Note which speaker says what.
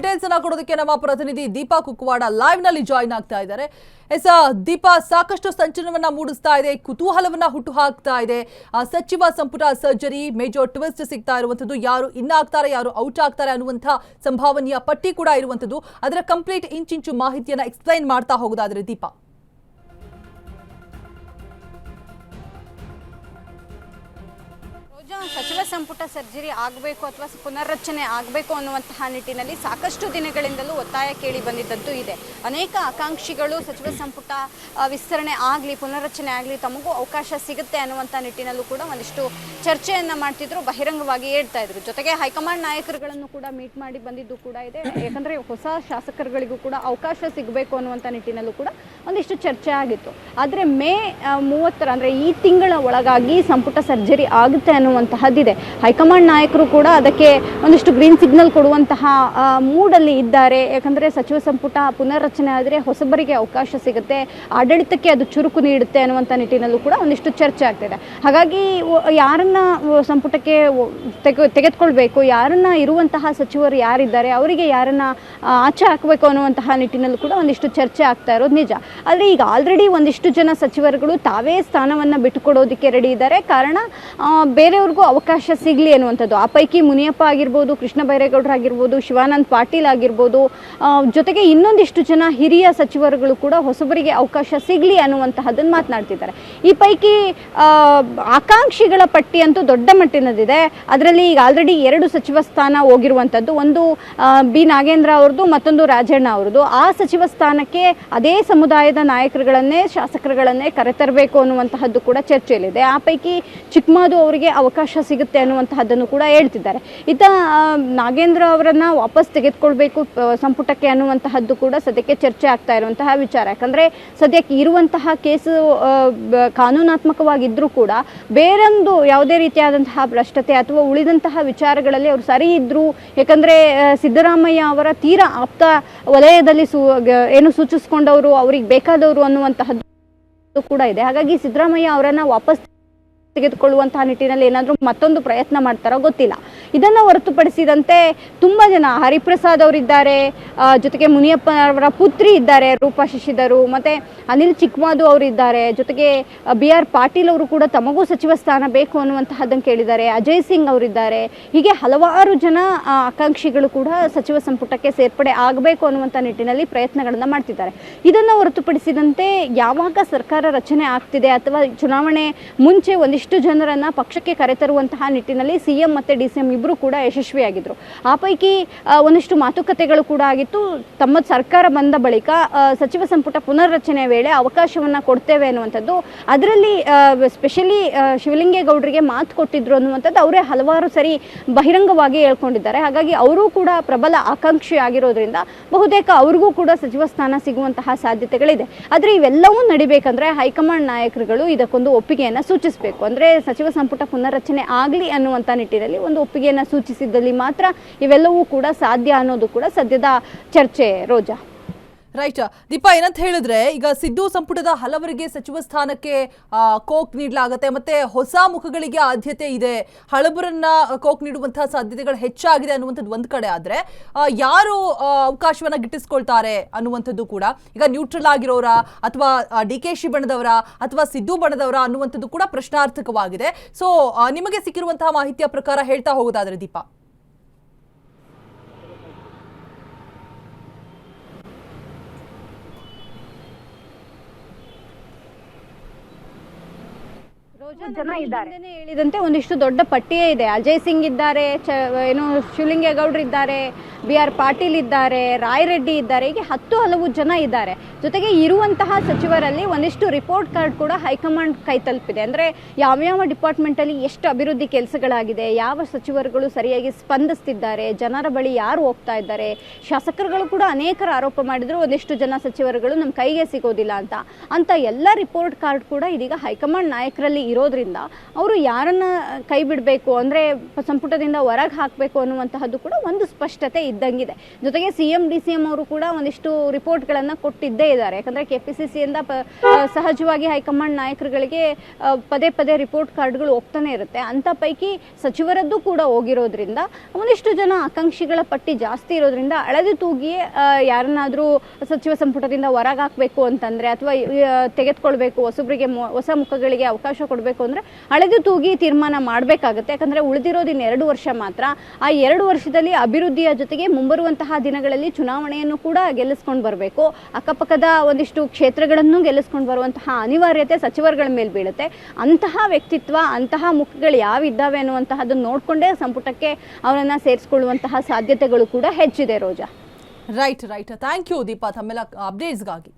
Speaker 1: Details ಅನ್ನ ಕೊಡೋದಕ್ಕೆ ನಮ್ಮ ಪ್ರತಿನಿಧಿ ದೀಪಾ ಕುಕ್ವಾಡ ಲೈವ್ ನಲ್ಲಿ ಜಾಯಿನ್ ಆಗ್ತಾ ಇದ್ದಾರೆ. ದೀಪಾ, ಸಾಕಷ್ಟು ಸಂಚಲನವನ್ನ ಮೂಡಿಸ್ತಾ ಇದೆ, ಕುತೂಹಲವನ್ನ ಹುಟ್ಟು ಹಾಕ್ತಾ ಇದೆ. ಸಚಿವ ಸಂಪುಟ ಸರ್ಜರಿ ಮೇಜರ್ ಟ್ವಿಸ್ಟ್ ಸಿಗ್ತಾ ಇರುವಂತದ್ದು, ಯಾರು ಇನ್ ಆಗ್ತಾರೆ ಯಾರು ಔಟ್ ಆಗ್ತಾರೆ ಅನ್ನುವಂಥ ಸಂಭಾವನೀಯ ಪಟ್ಟಿ ಕೂಡ ಇರುವಂತದ್ದು. ಅದರ ಕಂಪ್ಲೀಟ್ ಇಂಚಿಂಚು ಮಾಹಿತಿಯನ್ನ ಎಕ್ಸ್ಪ್ಲೈನ್ ಮಾಡ್ತಾ ಹೋಗೋದಾದ್ರೆ ದೀಪಾ.
Speaker 2: ಸಚಿವ ಸಂಪುಟ ಸರ್ಜರಿ ಆಗಬೇಕು ಅಥವಾ ಪುನರ್ರಚನೆ ಆಗಬೇಕು ಅನ್ನುವಂತಹ ನಿಟ್ಟಿನಲ್ಲಿ ಸಾಕಷ್ಟು ದಿನಗಳಿಂದಲೂ ಒತ್ತಾಯ ಕೇಳಿ ಬಂದಿದ್ದಂತೂ ಇದೆ. ಅನೇಕ ಆಕಾಂಕ್ಷಿಗಳು ಸಚಿವ ಸಂಪುಟ ವಿಸ್ತರಣೆ ಆಗಲಿ, ಪುನರ್ರಚನೆ ಆಗಲಿ, ತಮಗೂ ಅವಕಾಶ ಸಿಗುತ್ತೆ ಅನ್ನುವಂಥ ನಿಟ್ಟಿನಲ್ಲೂ ಕೂಡ ಒಂದಿಷ್ಟು ಚರ್ಚೆಯನ್ನು ಮಾಡ್ತಿದ್ರು, ಬಹಿರಂಗವಾಗಿ ಹೇಳ್ತಾ ಇದ್ರು. ಜೊತೆಗೆ ಹೈಕಮಾಂಡ್ ನಾಯಕರುಗಳನ್ನು ಕೂಡ ಮೀಟ್ ಮಾಡಿ ಬಂದಿದ್ದು ಕೂಡ ಇದೆ. ಯಾಕಂದರೆ ಹೊಸ ಶಾಸಕರುಗಳಿಗೂ ಕೂಡ ಅವಕಾಶ ಸಿಗಬೇಕು ಅನ್ನುವಂಥ ನಿಟ್ಟಿನಲ್ಲೂ ಕೂಡ ಒಂದಿಷ್ಟು ಚರ್ಚೆ ಆಗಿತ್ತು. ಆದರೆ ಮೇ 30 ಅಂದರೆ ಈ ತಿಂಗಳ ಒಳಗಾಗಿ ಸಂಪುಟ ಸರ್ಜರಿ ಆಗುತ್ತೆ ಅನ್ನುವಂತಹದ್ದಿದೆ. ಹೈಕಮಾಂಡ್ ನಾಯಕರು ಕೂಡ ಅದಕ್ಕೆ ಒಂದಿಷ್ಟು ಗ್ರೀನ್ ಸಿಗ್ನಲ್ ಕೊಡುವಂತಹ ಮೂಡಲ್ಲಿ ಇದ್ದಾರೆ. ಯಾಕಂದರೆ ಸಚಿವ ಸಂಪುಟ ಪುನರ್ರಚನೆ ಆದರೆ ಹೊಸಬರಿಗೆ ಅವಕಾಶ ಸಿಗುತ್ತೆ, ಆಡಳಿತಕ್ಕೆ ಅದು ಚುರುಕು ನೀಡುತ್ತೆ ಅನ್ನುವಂಥ ನಿಟ್ಟಿನಲ್ಲೂ ಕೂಡ ಒಂದಿಷ್ಟು ಚರ್ಚೆ ಆಗ್ತಿದೆ. ಹಾಗಾಗಿ ಯಾರನ್ನ ಸಂಪುಟಕ್ಕೆ ತೆಗೆದುಕೊಳ್ಬೇಕು, ಯಾರನ್ನ ಇರುವಂತಹ ಸಚಿವರು ಯಾರಿದ್ದಾರೆ ಅವರಿಗೆ ಯಾರನ್ನ ಆಚೆ ಹಾಕಬೇಕು ಅನ್ನುವಂತಹ ನಿಟ್ಟಿನಲ್ಲೂ ಕೂಡ ಒಂದಿಷ್ಟು ಚರ್ಚೆ ಆಗ್ತಾ ಇರೋದು ನಿಜ. ಆದರೆ ಈಗ ಆಲ್ರೆಡಿ ಒಂದಿಷ್ಟು ಜನ ಸಚಿವರುಗಳು ತಾವೇ ಸ್ಥಾನವನ್ನು ಬಿಟ್ಟುಕೊಡೋದಕ್ಕೆ ರೆಡಿ ಇದ್ದಾರೆ. ಕಾರಣ ಬೇರೆಯವ್ರಿಗೂ ಅವಕಾಶ ಸಿಗಲಿ ಅನ್ನುವಂಥದ್ದು. ಆ ಪೈಕಿ ಮುನಿಯಪ್ಪ ಆಗಿರ್ಬೋದು, ಕೃಷ್ಣ ಬೈರೇಗೌಡರು ಆಗಿರ್ಬೋದು, ಶಿವಾನಂದ ಪಾಟೀಲ್ ಆಗಿರ್ಬೋದು, ಜೊತೆಗೆ ಇನ್ನೊಂದಿಷ್ಟು ಜನ ಹಿರಿಯ ಸಚಿವರುಗಳು ಕೂಡ ಹೊಸಬರಿಗೆ ಅವಕಾಶ ಸಿಗಲಿ ಅನ್ನುವಂತಹದ್ದನ್ನು ಮಾತನಾಡ್ತಿದ್ದಾರೆ. ಈ ಪೈಕಿ ಆಕಾಂಕ್ಷಿಗಳ ಪಟ್ಟಿ ಅಂತೂ ದೊಡ್ಡ ಮಟ್ಟಿನದಿದೆ. ಅದರಲ್ಲಿ ಈಗ ಆಲ್ರೆಡಿ 2 ಸಚಿವ ಸ್ಥಾನ ಹೋಗಿರುವಂಥದ್ದು, ಒಂದು ಬಿ ನಾಗೇಂದ್ರ ಅವ್ರದ್ದು, ಮತ್ತೊಂದು ರಾಜಣ್ಣ ಅವ್ರದ್ದು. ಆ ಸಚಿವ ಸ್ಥಾನಕ್ಕೆ ಅದೇ ಸಮುದಾಯದ ನಾಯಕರುಗಳನ್ನೇ, ಶಾಸಕರುಗಳನ್ನೇ ಕರೆತರಬೇಕು ಅನ್ನುವಂತಹದ್ದು ಕೂಡ ಚರ್ಚೆಯಲ್ಲಿದೆ. ಆ ಪೈಕಿ ಚಿಕ್ಕಮಾದು ಅವರಿಗೆ ಅವಕಾಶ ಸಿಗುತ್ತೆ ಅನ್ನುವಂತಹದ್ದನ್ನು ಕೂಡ ಹೇಳ್ತಿದ್ದಾರೆ. ಈತ ನಾಗೇಂದ್ರ ಅವರನ್ನ ವಾಪಸ್ ತೆಗೆದುಕೊಳ್ಬೇಕು ಸಂಪುಟಕ್ಕೆ ಅನ್ನುವಂತಹದ್ದು ಕೂಡ ಸದ್ಯಕ್ಕೆ ಚರ್ಚೆ ಆಗ್ತಾ ಇರುವಂತಹ ವಿಚಾರ. ಯಾಕಂದ್ರೆ ಸದ್ಯಕ್ಕೆ ಇರುವಂತಹ ಕೇಸು ಕಾನೂನಾತ್ಮಕವಾಗಿದ್ರೂ ಕೂಡ ಬೇರೊಂದು ಯಾವುದೇ ರೀತಿಯಾದಂತಹ ಭ್ರಷ್ಟತೆ ಅಥವಾ ಉಳಿದಂತಹ ವಿಚಾರಗಳಲ್ಲಿ ಅವರು ಸರಿ ಇದ್ರು. ಯಾಕಂದ್ರೆ ಸಿದ್ದರಾಮಯ್ಯ ಅವರ ತೀರಾ ಆಪ್ತ ವಲಯದಲ್ಲಿ ಏನು ಸೂಚಿಸ್ಕೊಂಡವರು, ಅವ್ರಿಗೆ ಬೇಕಾದವರು ಅನ್ನುವಂತಹದ್ದು ಕೂಡ ಇದೆ. ಹಾಗಾಗಿ ಸಿದ್ದರಾಮಯ್ಯ ಅವರನ್ನ ವಾಪಸ್ ತೆಗೆದುಕೊಳ್ಳುವಂತಹ ನಿಟ್ಟಿನಲ್ಲಿ ಏನಾದರೂ ಮತ್ತೊಂದು ಪ್ರಯತ್ನ ಮಾಡ್ತಾರೋ ಗೊತ್ತಿಲ್ಲ. ಇದನ್ನು ಹೊರತುಪಡಿಸಿದಂತೆ ತುಂಬ ಜನ, ಹರಿಪ್ರಸಾದ್ ಅವರಿದ್ದಾರೆ, ಜೊತೆಗೆ ಮುನಿಯಪ್ಪ ಅವರ ಪುತ್ರಿ ಇದ್ದಾರೆ ರೂಪಾ ಶಶಿಧರು, ಮತ್ತು ಅನಿಲ್ ಚಿಕ್ಕಮಾದು ಅವರಿದ್ದಾರೆ, ಜೊತೆಗೆ BR ಪಾಟೀಲ್ ಅವರು ಕೂಡ ತಮಗೂ ಸಚಿವ ಸ್ಥಾನ ಬೇಕು ಅನ್ನುವಂತಹದ್ದನ್ನು ಕೇಳಿದ್ದಾರೆ, ಅಜಯ್ ಸಿಂಗ್ ಅವರಿದ್ದಾರೆ. ಹೀಗೆ ಹಲವಾರು ಜನ ಆಕಾಂಕ್ಷಿಗಳು ಕೂಡ ಸಚಿವ ಸಂಪುಟಕ್ಕೆ ಸೇರ್ಪಡೆ ಆಗಬೇಕು ಅನ್ನುವಂಥ ನಿಟ್ಟಿನಲ್ಲಿ ಪ್ರಯತ್ನಗಳನ್ನು ಮಾಡ್ತಿದ್ದಾರೆ. ಇದನ್ನು ಹೊರತುಪಡಿಸಿದಂತೆ ಯಾವಾಗ ಸರ್ಕಾರ ರಚನೆ ಆಗ್ತಿದೆ ಅಥವಾ ಚುನಾವಣೆ ಮುಂಚೆ ಒಂದಿಷ್ಟು ಜನರನ್ನ ಪಕ್ಷಕ್ಕೆ ಕರೆತರುವಂತಹ ನಿಟ್ಟಿನಲ್ಲಿ CM ಮತ್ತು DCM ಇಬ್ಬರು ಕೂಡ ಯಶಸ್ವಿಯಾಗಿದ್ದರು. ಆ ಪೈಕಿ ಒಂದಿಷ್ಟು ಮಾತುಕತೆಗಳು ಕೂಡ ಆಗಿತ್ತು. ತಮ್ಮ ಸರ್ಕಾರ ಬಂದ ಬಳಿಕ ಸಚಿವ ಸಂಪುಟ ಪುನರ್ರಚನೆ ವೇಳೆ ಅವಕಾಶವನ್ನು ಕೊಡ್ತೇವೆ ಅನ್ನುವಂಥದ್ದು, ಅದರಲ್ಲಿ ಸ್ಪೆಷಲಿ ಶಿವಲಿಂಗೇಗೌಡರಿಗೆ ಮಾತು ಕೊಟ್ಟಿದ್ರು ಅನ್ನುವಂಥದ್ದು ಅವರೇ ಹಲವಾರು ಸರಿ ಬಹಿರಂಗವಾಗಿ ಹೇಳ್ಕೊಂಡಿದ್ದಾರೆ. ಹಾಗಾಗಿ ಅವರು ಕೂಡ ಪ್ರಬಲ ಆಕಾಂಕ್ಷಿ ಆಗಿರೋದ್ರಿಂದ ಬಹುತೇಕ ಅವ್ರಿಗೂ ಕೂಡ ಸಚಿವ ಸ್ಥಾನ ಸಿಗುವಂತಹ ಸಾಧ್ಯತೆಗಳಿದೆ. ಆದರೆ ಇವೆಲ್ಲವೂ ನಡಿಬೇಕಂದ್ರೆ ಹೈಕಮಾಂಡ್ ನಾಯಕರುಗಳು ಇದಕ್ಕೊಂದು ಒಪ್ಪಿಗೆಯನ್ನು ಸೂಚಿಸಬೇಕು. ಅಂದರೆ ಸಚಿವ ಸಂಪುಟ ಪುನರ್ರಚನೆ ಆಗಲಿ ಅನ್ನುವಂಥ ನಿಟ್ಟಿನಲ್ಲಿ ಒಂದು ಒಪ್ಪಿಗೆಯನ್ನು ಸೂಚಿಸಿದ್ದಲ್ಲಿ ಮಾತ್ರ ಇವೆಲ್ಲವೂ ಕೂಡ ಸಾಧ್ಯ ಅನ್ನೋದು ಕೂಡ ಸದ್ಯದ ಚರ್ಚೆ. ರೋಜಾ,
Speaker 1: ರೈಟ್. ದೀಪಾ, ಏನಂತ ಹೇಳಿದ್ರೆ ಈಗ ಸಿದ್ದು ಸಂಪುಟದ ಹಲವರಿಗೆ ಸಚಿವ ಸ್ಥಾನಕ್ಕೆ ಕೋಕ್ ನೀಡಲಾಗುತ್ತೆ, ಮತ್ತೆ ಹೊಸ ಮುಖಗಳಿಗೆ ಆದ್ಯತೆ ಇದೆ, ಹಳಬರನ್ನ ಕೋಕ್ ನೀಡುವಂತಹ ಸಾಧ್ಯತೆಗಳು ಹೆಚ್ಚಾಗಿದೆ ಅನ್ನುವಂಥದ್ದು ಒಂದು ಕಡೆ. ಆದ್ರೆ ಯಾರು ಅವಕಾಶವನ್ನ ಗಿಟ್ಟಿಸ್ಕೊಳ್ತಾರೆ ಅನ್ನುವಂಥದ್ದು ಕೂಡ ಈಗ ನ್ಯೂಟ್ರಲ್ ಆಗಿರೋರ ಅಥವಾ DKಶಿ ಬಣದವರ ಅಥವಾ ಸಿದ್ದು ಬಣದವರ ಅನ್ನುವಂಥದ್ದು ಕೂಡ ಪ್ರಶ್ನಾರ್ಥಕವಾಗಿದೆ. ಸೊ ನಿಮಗೆ ಸಿಕ್ಕಿರುವಂತಹ ಮಾಹಿತಿಯ ಪ್ರಕಾರ ಹೇಳ್ತಾ ಹೋಗೋದಾದ್ರೆ ದೀಪಾ.
Speaker 2: ಜನ ಇದ್ದಾರೆ ಹೇಳಿದಂತೆ ಒಂದಿಷ್ಟು ದೊಡ್ಡ ಪಟ್ಟಿಯೇ ಇದೆ. ಅಜಯ್ ಸಿಂಗ್ ಇದ್ದಾರೆ, ಏನು ಶಿವಲಿಂಗೇಗೌಡರು ಇದ್ದಾರೆ, BR ಪಾಟೀಲ್ ಇದ್ದಾರೆ, ರಾಯ್ ರೆಡ್ಡಿ ಇದ್ದಾರೆ, ಹೀಗೆ ಹಲವು ಜನ ಇದ್ದಾರೆ. ಜೊತೆಗೆ ಇರುವಂತಹ ಸಚಿವರಲ್ಲಿ ಒಂದಿಷ್ಟು ರಿಪೋರ್ಟ್ ಕಾರ್ಡ್ ಕೂಡ ಹೈಕಮಾಂಡ್ ಕೈ ತಲುಪಿದೆ. ಅಂದರೆ ಯಾವ್ಯಾವ ಡಿಪಾರ್ಟ್ಮೆಂಟಲ್ಲಿ ಎಷ್ಟು ಅಭಿವೃದ್ಧಿ ಕೆಲಸಗಳಾಗಿದೆ, ಯಾವ ಸಚಿವರುಗಳು ಸರಿಯಾಗಿ ಸ್ಪಂದಿಸ್ತಿದ್ದಾರೆ, ಜನರ ಬಳಿ ಯಾರು ಹೋಗ್ತಾ ಇದ್ದಾರೆ. ಶಾಸಕರುಗಳು ಕೂಡ ಅನೇಕರು ಆರೋಪ ಮಾಡಿದ್ರು ಒಂದಿಷ್ಟು ಜನ ಸಚಿವರುಗಳು ನಮ್ಮ ಕೈಗೆ ಸಿಗೋದಿಲ್ಲ ಅಂತ ಎಲ್ಲ ರಿಪೋರ್ಟ್ ಕಾರ್ಡ್ ಕೂಡ ಇದೀಗ ಹೈಕಮಾಂಡ್ ನಾಯಕರಲ್ಲಿ ಇರೋದ್ರಿಂದ ಅವರು ಯಾರನ್ನ ಕೈ ಬಿಡಬೇಕು, ಅಂದರೆ ಸಂಪುಟದಿಂದ ಹೊರಗೆ ಹಾಕಬೇಕು ಅನ್ನುವಂತಹದ್ದು ಕೂಡ ಒಂದು ಸ್ಪಷ್ಟತೆ ಇದ್ದಂಗಿದೆ. ಜೊತೆಗೆ CM DCM ಅವರು ಕೂಡ ಒಂದಿಷ್ಟು ರಿಪೋರ್ಟ್ಗಳನ್ನು ಕೊಟ್ಟಿದ್ದೇ ಇದ್ದಾರೆ. ಯಾಕಂದರೆ KPCCಯಿಂದ ಸಹಜವಾಗಿ ಹೈಕಮಾಂಡ್ ನಾಯಕರುಗಳಿಗೆ ಪದೇ ಪದೇ ರಿಪೋರ್ಟ್ ಕಾರ್ಡ್ಗಳು ಹೋಗ್ತಾನೆ ಇರುತ್ತೆ. ಅಂಥ ಪೈಕಿ ಸಚಿವರದ್ದು ಕೂಡ ಹೋಗಿರೋದ್ರಿಂದ ಒಂದಿಷ್ಟು ಜನ ಆಕಾಂಕ್ಷಿಗಳ ಪಟ್ಟಿ ಜಾಸ್ತಿ ಇರೋದ್ರಿಂದ ಅಳೆದು ತೂಗಿಯೇ ಯಾರನ್ನಾದರೂ ಸಚಿವ ಸಂಪುಟದಿಂದ ಹೊರಗೆ ಹಾಕಬೇಕು ಅಂತಂದರೆ ಅಥವಾ ತೆಗೆದುಕೊಳ್ಬೇಕು, ಹೊಸಬರಿಗೆ ಹೊಸ ಮುಖಗಳಿಗೆ ಅವಕಾಶ ಕೊಡಬೇಕು ಅಂದರೆ ಅಳೆದು ತೂಗಿ ತೀರ್ಮಾನ ಮಾಡಬೇಕಾಗುತ್ತೆ. ಯಾಕಂದರೆ ಉಳಿದಿರೋದಿನ್ನು 2 ವರ್ಷ ಮಾತ್ರ. ಆ 2 ವರ್ಷದಲ್ಲಿ ಅಭಿವೃದ್ಧಿಯ ಜೊತೆಗೆ ಮುಂಬರುವಂತಹ ದಿನಗಳಲ್ಲಿ ಚುನಾವಣೆಯನ್ನು ಕೂಡ ಗೆಲ್ಲಿಸ್ಕೊಂಡು ಬರಬೇಕು. ಅಕ್ಕಪಕ್ಕದ ಒಂದಿಷ್ಟು ಕ್ಷೇತ್ರಗಳನ್ನು ಗೆಲ್ಲಿಸ್ಕೊಂಡು ಬರುವಂತಹ ಅನಿವಾರ್ಯತೆ ಸಚಿವರುಗಳ ಮೇಲೆ ಬೀಳುತ್ತೆ. ಅಂತಹ ವ್ಯಕ್ತಿತ್ವ, ಅಂತಹ ಮುಖಗಳು ಯಾವಿದ್ದಾವೆ ಅನ್ನುವಂತಹದ್ದನ್ನು ನೋಡಿಕೊಂಡೇ ಸಂಪುಟಕ್ಕೆ ಅವರನ್ನು ಸೇರಿಸ್ಕೊಳ್ಳುವಂತಹ ಸಾಧ್ಯತೆಗಳು ಕೂಡ ಹೆಚ್ಚಿದೆ ರೋಜಾ.
Speaker 1: ರೈಟ್. ಥ್ಯಾಂಕ್ ಯು ದೀಪಾ ತಮ್ಮೆಲ್ಲ ಅಪ್ಡೇಟ್ಸ್ಗಾಗಿ.